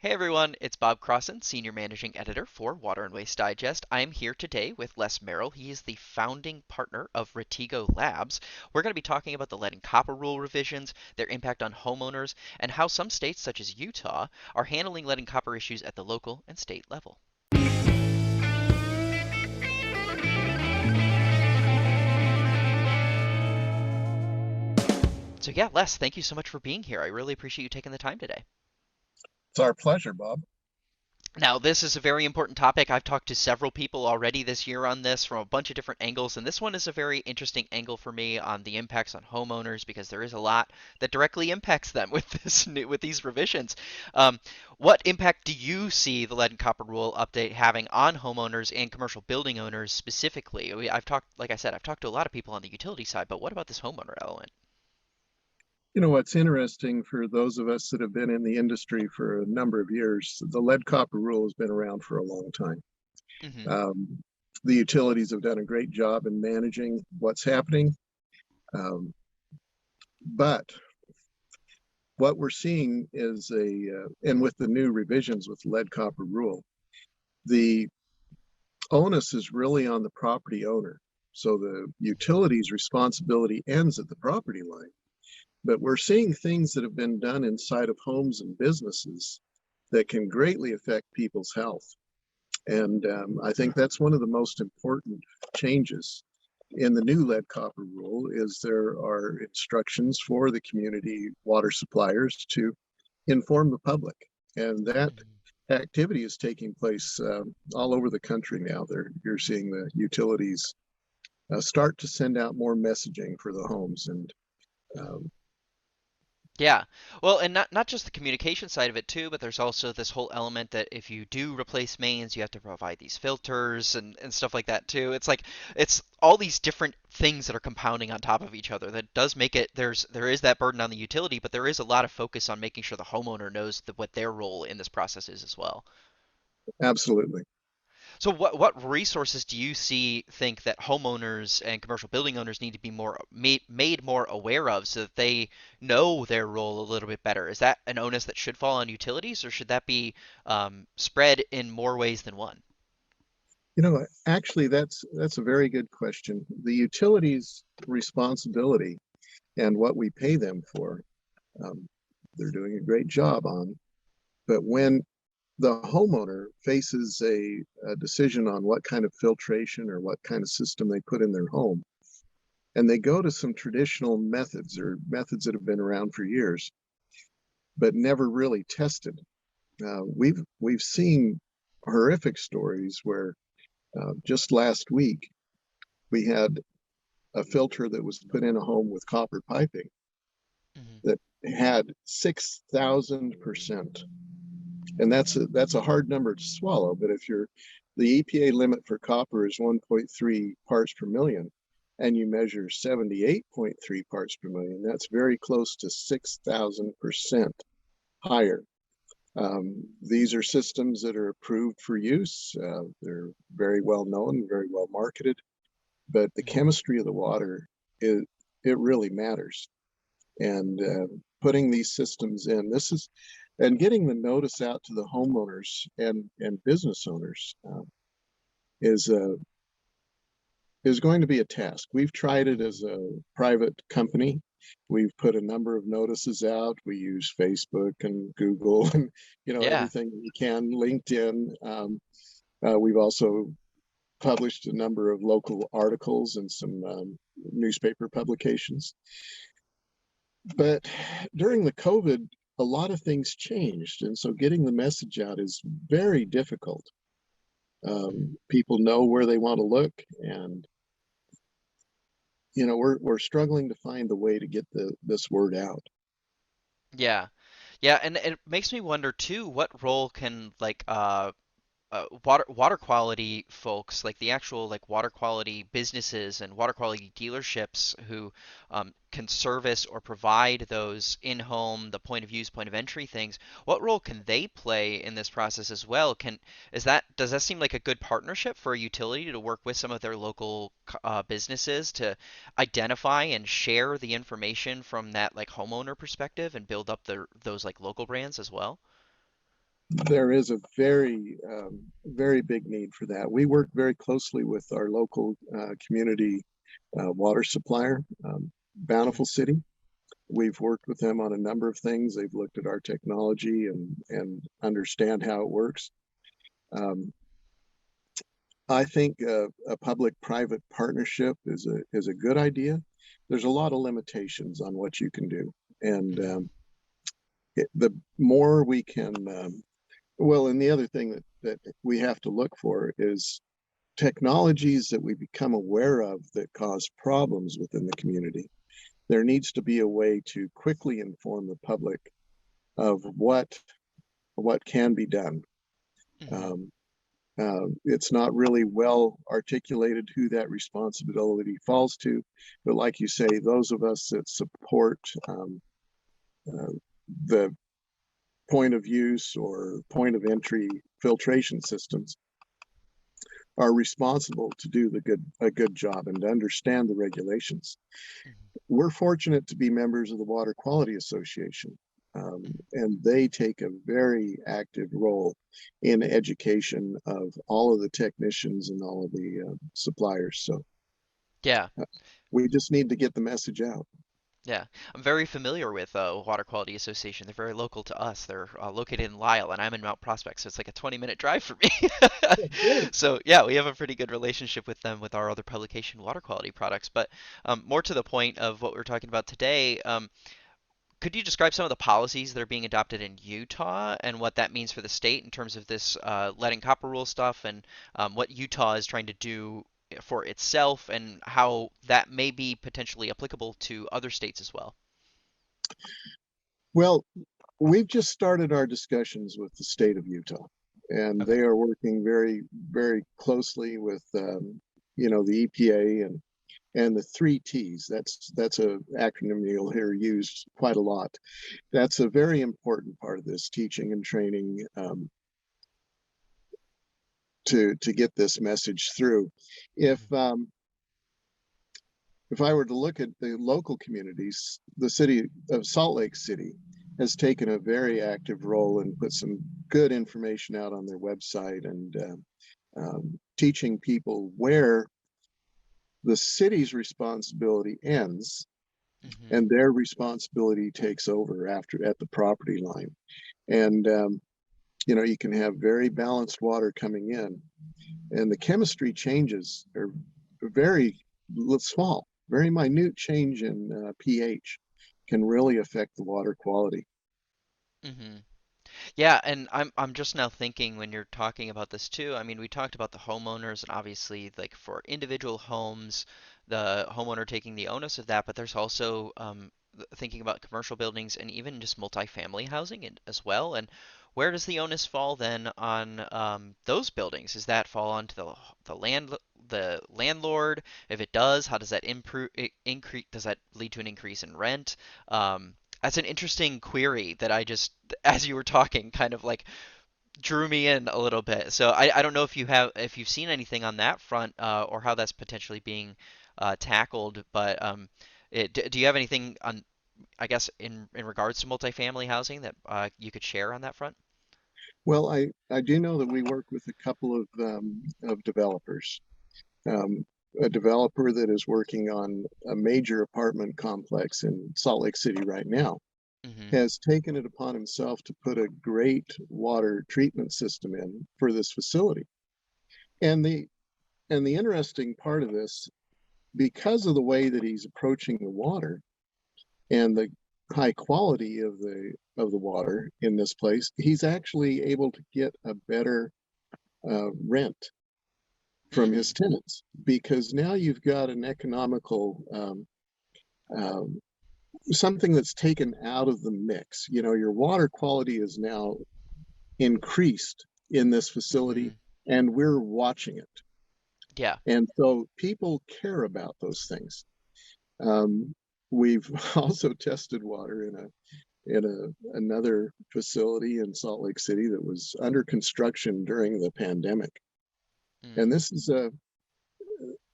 Hey everyone, it's Bob Crossan, Senior Managing Editor for Water and Waste Digest. I'm here today with Les Merrill. He is the founding partner of Retego Labs. We're going to be talking about the lead and copper rule revisions, their impact on homeowners, and how some states, such as Utah, are handling lead and copper issues at the local and state level. So, yeah, Les, thank you so much for being here. I really appreciate you taking the time today. It's our pleasure, Bob. Now, this is a very important topic. I've talked to several people already this year on this from a bunch of different angles, and this one is a very interesting angle for me on the impacts on homeowners because there is a lot that directly impacts them with with these revisions. Um, what impact do you see the lead and copper rule update having on homeowners and commercial building owners specifically? I've talked, like I said, I've talked to a lot of people on the utility side, but what about this homeowner element? You know, what's interesting for those of us that have been in the industry for a number of years, the lead copper rule has been around for a long time. Hmm. Um, the utilities have done a great job in managing what's happening. Um, but what we're seeing is and with the new revisions with lead copper rule, the onus is really on the property owner. So the utility's responsibility ends at the property line. But we're seeing things that have been done inside of homes and businesses that can greatly affect people's health. And I think that's one of the most important changes in the new lead copper rule is there are instructions for the community water suppliers to inform the public. And that activity is taking place all over the country now. You're seeing the utilities start to send out more messaging for the homes. And um, Yeah. Well, and not just the communication side of it too, but there's also this whole element that if you do replace mains, you have to provide these filters and stuff like that too. It's like it's all these different things that are compounding on top of each other that does make it there is that burden on the utility, but there is a lot of focus on making sure the homeowner knows what their role in this process is as well. absolutely. So what resources do you think that homeowners and commercial building owners need to be made more aware of so that they know their role a little bit better? Is that an onus that should fall on utilities, or should that be spread in more ways than one? You know, actually, that's a very good question. The utilities' responsibility and what we pay them for, um, they're doing a great job on. But when the homeowner faces a decision on what kind of filtration or what kind of system they put in their home, and they go to some traditional methods or methods that have been around for years, but never really tested, we've seen horrific stories where just last week we had a filter that was put in a home with copper piping Hmm. that had 6,000%. And that's a hard number to swallow. But if you're the EPA limit for copper is 1.3 parts per million, and you measure 78.3 parts per million, that's very close to 6,000% higher. These are systems that are approved for use. They're very well known, very well marketed, but the Hmm. chemistry of the water, it, it really matters. And putting these systems in, and getting the notice out to the homeowners and business owners is is going to be a task. We've tried it as a private company. We've put a number of notices out. We use Facebook and Google and Yeah. everything we can, LinkedIn. We've also published a number of local articles and some newspaper publications. But during the COVID, a lot of things changed. And so getting the message out is very difficult. People know where they want to look. And, we're struggling to find the way to get this word out. Yeah. Yeah, and it makes me wonder too, what role can water quality folks, like the actual like water quality businesses and water quality dealerships who can service or provide those in-home, the point of use, point of entry things, what role can they play in this process as well? Does that seem like a good partnership for a utility to work with some of their local businesses to identify and share the information from that like homeowner perspective and build up those like local brands as well? there is a very, very big need for that. We work very closely with our local community water supplier, Hmm. Bountiful City. We've worked with them on a number of things. They've looked at our technology and understand how it works. Um, I think a public-private partnership is a good idea. There's a lot of limitations on what you can do, and Hmm. the more we can, well, and the other thing that we have to look for is technologies that we become aware of that cause problems within the community. There needs to be a way to quickly inform the public of what can be done. Hmm. Um, it's not really well articulated who that responsibility falls to, but like you say, those of us that support uh, the point of use or point of entry filtration systems are responsible to do a good job and to understand the regulations. Hmm. We're fortunate to be members of the Water Quality Association, Hmm. and they take a very active role in education of all of the technicians and all of the suppliers. So Yeah. uh, we just need to get the message out. Yeah, I'm very familiar with Water Quality Association. They're very local to us. They're located in Lisle, and I'm in Mount Prospect, so it's like a 20-minute drive for me. Good. So yeah, we have a pretty good relationship with them with our other publication, water quality products. But more to the point of what we're talking about today, could you describe some of the policies that are being adopted in Utah and what that means for the state in terms of this lead and copper rule stuff and what Utah is trying to do for itself and how that may be potentially applicable to other states as well? Well, we've just started our discussions with the state of Utah, and Okay. they are working very, very closely with, the EPA and the three T's. That's a acronym you'll hear used quite a lot. That's a very important part of this teaching and training to get this message through. If Hmm. um, if I were to look at the local communities, the city of Salt Lake City has taken a very active role and put some good information out on their website and teaching people where the city's responsibility ends Hmm. and their responsibility takes over after at the property line. And you can have very balanced water coming in, and the chemistry changes are very small, very minute change in pH can really affect the water quality. Hmm. Yeah, and I'm just now thinking when you're talking about this too. I mean, we talked about the homeowners and obviously like for individual homes, the homeowner taking the onus of that, but there's also thinking about commercial buildings and even just multifamily housing as well. And where does the onus fall then on those buildings? Does that fall onto the landlord? If it does, how does that improve increase? Does that lead to an increase in rent? That's an interesting query that I just, as you were talking, kind of like drew me in a little bit. So I don't know if you've seen anything on that front or how that's potentially being tackled, but do you have anything on, I guess, in regards to multifamily housing that you could share on that front? Well, I do know that we work with a couple of developers. Um, a developer that is working on a major apartment complex in Salt Lake City right now Hmm. has taken it upon himself to put a great water treatment system in for this facility. And the interesting part of this, because of the way that he's approaching the water and the high quality of the water in this place, he's actually able to get a better rent from his Hmm. tenants because now you've got an economical uh, something that's taken out of the mix. Your water quality is now increased in this facility, Hmm. and we're watching it. Yeah. And so people care about those things. Um, we've also tested water in another facility in Salt Lake City that was under construction during the pandemic. And Mm.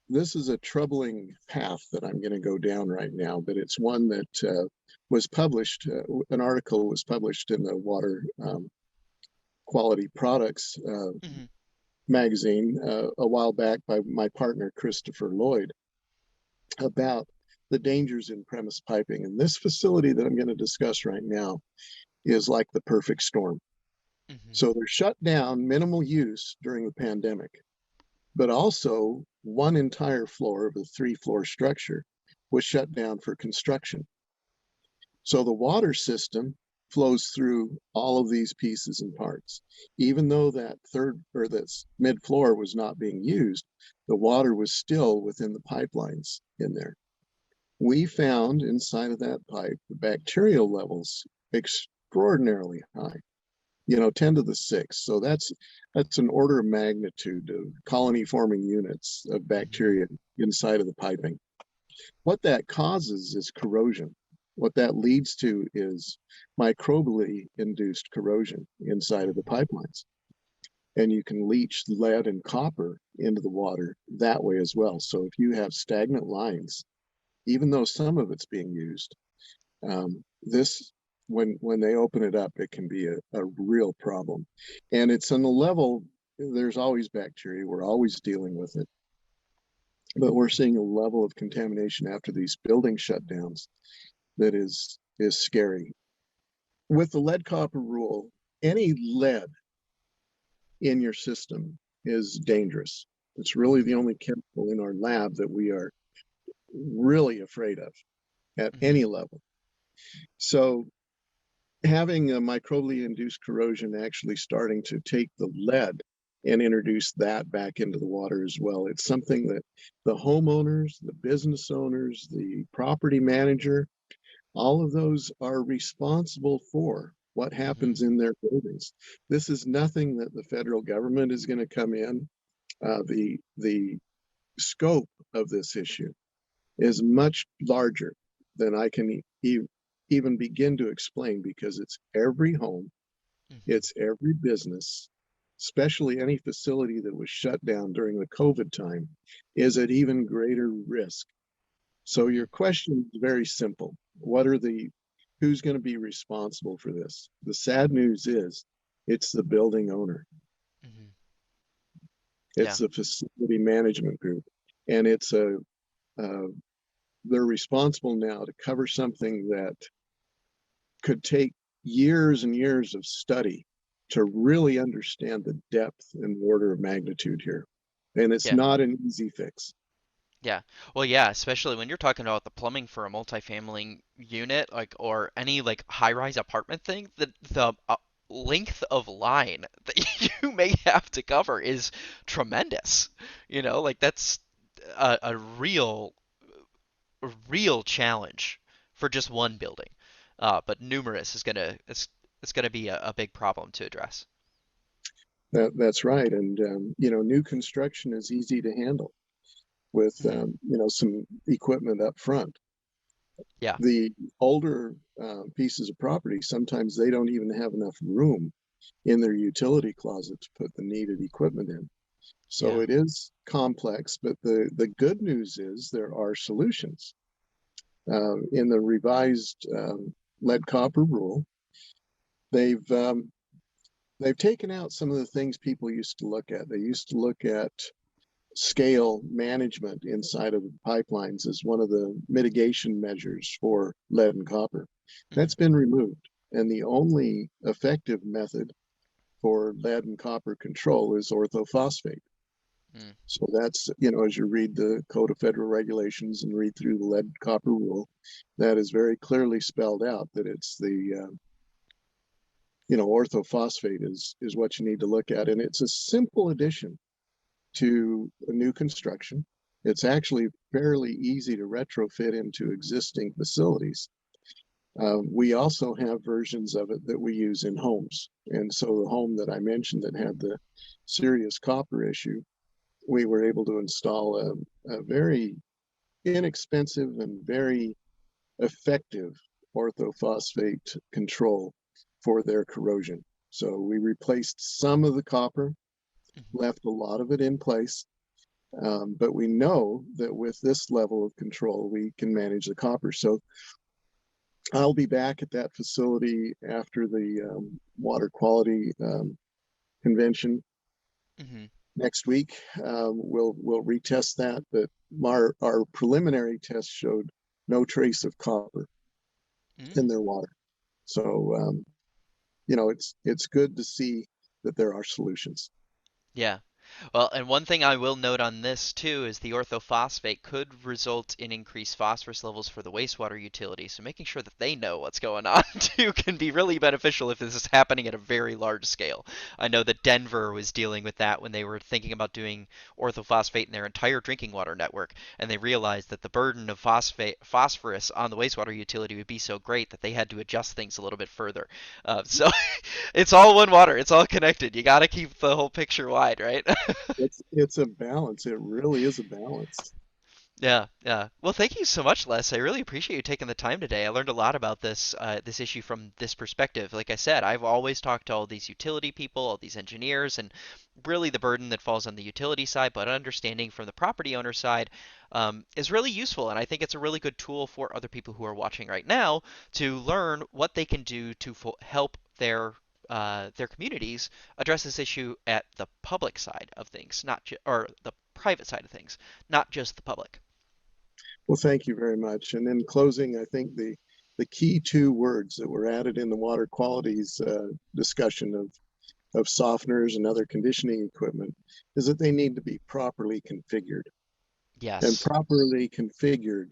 this is a troubling path that I'm going to go down right now, but it's one that was published. An article was published in the Water quality products Hmm. magazine a while back by my partner Christopher Lloyd about the dangers in premise piping. And this facility that I'm going to discuss right now is like the perfect storm. Hmm. So they're shut down, minimal use during the pandemic, but also one entire floor of a 3-floor structure was shut down for construction. So the water system flows through all of these pieces and parts. Even though that third or that mid floor was not being used, the water was still within the pipelines in there. We found inside of that pipe the bacterial levels extraordinarily high, 10 to the 6. So that's an order of magnitude of colony forming units of Hmm. bacteria inside of the piping. What that causes is corrosion. What that leads to is microbially induced corrosion inside of the Hmm. pipelines. And you can leach lead and copper into the water that way as well. So if you have stagnant lines, even though some of it's being used, this when they open it up, it can be a real problem. And it's on the level, there's always bacteria, we're always dealing with it, but we're seeing a level of contamination after these building shutdowns that is scary. With the lead copper rule, any lead in your system is dangerous. It's really the Hmm. only chemical in our lab that we are really afraid of at any Hmm. level. So having a microbially induced corrosion actually starting to take the lead and introduce that back into the water as well. It's something that the homeowners, the business owners, the property manager, all of those are responsible for what Hmm. happens in their buildings. This is nothing that the federal government is going to come in. The scope of this issue is much larger than I can even begin to explain because it's every home, Hmm. it's every business, especially any facility that was shut down during the COVID time, is at even greater risk. So Hmm. your question is very simple. Who's going to be responsible for this? The sad news is it's the building owner. Hmm. It's Yeah. the facility management group. And uh, they're responsible now to cover something that could take years and years of study to really understand the depth and order of magnitude here. And it's Yeah. not an easy fix. Yeah. Well, yeah, especially when you're talking about the plumbing for a multifamily unit, like, or any like high-rise apartment thing, the length of line that you may have to cover is tremendous. Like that's a real challenge for just one building. But numerous is gonna it's gonna be a big problem to address. That's right. And, new construction is easy to handle with, Hmm. some equipment up front. Yeah. The older pieces of property, sometimes they don't even have enough room in their utility closet to put the needed equipment in. So Yeah. it is complex, but the good news is there are solutions. In the revised lead copper rule, they've they've taken out some of the things people used to look at. They used to look at scale management inside of the pipelines as one of the mitigation measures for lead and copper. Hmm. That's been removed. And the only effective method for lead and copper control is orthophosphate. Mm. So that's, as you read the Code of Federal Regulations and read through the lead copper rule, that is very clearly spelled out that it's orthophosphate is what you need to look at. And it's a simple addition to a new construction. It's actually fairly easy to retrofit into existing facilities. We also have versions of it that we use in homes. And so the home that I mentioned that had the serious copper issue, we were able to install a very inexpensive and very effective orthophosphate control for their corrosion. So we replaced some of the copper, Hmm. left a lot of it in place. But we know that with this level of control, we can manage the copper. So I'll be back at that facility after the water quality convention Hmm. next week. We'll retest that, but our preliminary test showed no trace of copper in Mm. their water. So it's good to see that there are solutions. Yeah. Well, and one thing I will note on this too is the orthophosphate could result in increased phosphorus levels for the wastewater utility. So making sure that they know what's going on too can be really beneficial if this is happening at a very large scale. I know that Denver was dealing with that when they were thinking about doing orthophosphate in their entire drinking water network, and they realized that the burden of phosphorus on the wastewater utility would be so great that they had to adjust things a little bit further. So it's all one water. It's all connected. You got to keep the whole picture wide, right? It's a balance. It really is a balance. Yeah, yeah. Well, thank you so much, Les. I really appreciate you taking the time today. I learned a lot about this issue from this perspective. Like I said, I've always talked to all these utility people, all these engineers, and really the burden that falls on the utility side, but understanding from the property owner side is really useful. And I think it's a really good tool for other people who are watching right now to learn what they can do to help their communities address this issue at the public side of things, not or the private side of things, not just the public. Well, thank you very much. And in closing, I think the key two words that were added in the water qualities discussion of softeners and other conditioning equipment is that they need to be properly configured. And Yes. properly configured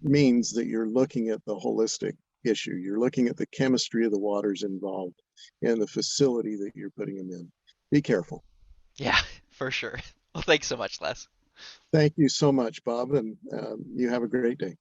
means that you're looking at the holistic issue. You're looking at the chemistry of the waters involved and the facility that you're putting them in. Be careful. Yeah, for sure. Well, thanks so much, Les. Thank you so much, Bob, and you have a great day.